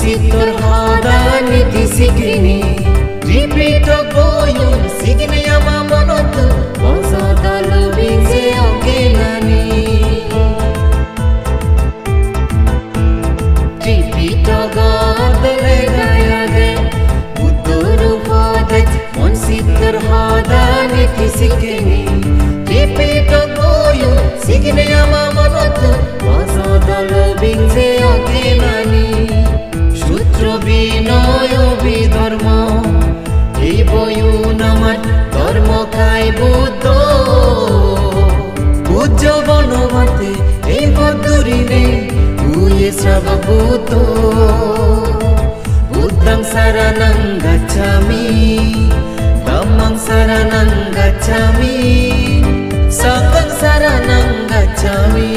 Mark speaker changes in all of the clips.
Speaker 1: Monsitor hadani tisikrini Repeat boyun signi ama monotu Ozadalu binze ogenani Repeat gadale gayage Budduru padat Monsitor hadani tisikrini Repeat boyun signi ama monotu Ozadalu binze ogenani বিনয় বিধর্ম এই বয়ুন আমার ধর্ম খাই বুদ্ধ পূজ্য বনমাতে এই বদুরিনে উয়ে শ্রব Buddha বুদ্ধং শরণং গচ্ছামি ধম্মং শরণং গচ্ছামি সংঘং শরণং গচ্ছামি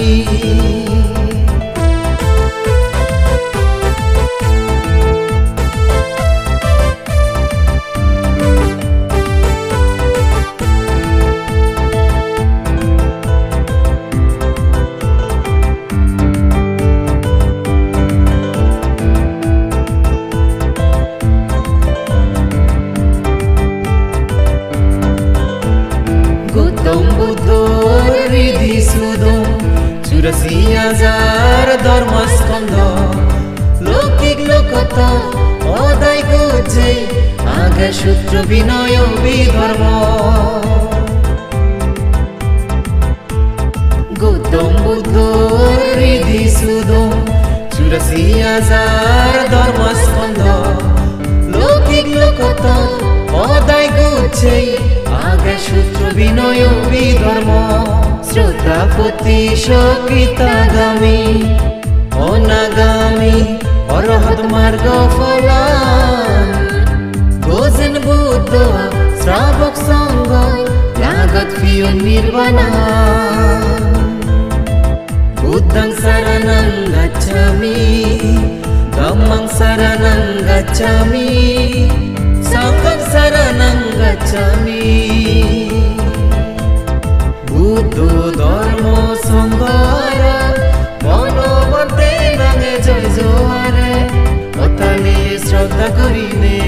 Speaker 1: Siazar ধর্মস্কন্ধ লৌকিক লোকতা অদায় গুজে আগে সূত্র বিনয় বিধর্ম গৌতম বুদ্ধ হৃদি সুদম 84,000 ধর্মস্কন্ধ লৌকিক লোকতা অদায় গুজে আগে সূত্র বিনয় বিধর্ম শ্রোতাপতি সকৃতাগামী অনাগামী অরহত মার্গ ফলান গোজেন বুদ্ধ শ্রাবক সঙ্গ লাগত ফিয় নির্বাণা বুদ্ধং শরণং গচ্ছামি ধম্মং শরণং গচ্ছামি সংঘং শরণং গচ্ছামি বুদ্ধ ধর্ম সংঘর মনোমতে নাগে জয় জোয়ারে অতালে শ্রদ্ধা করিনে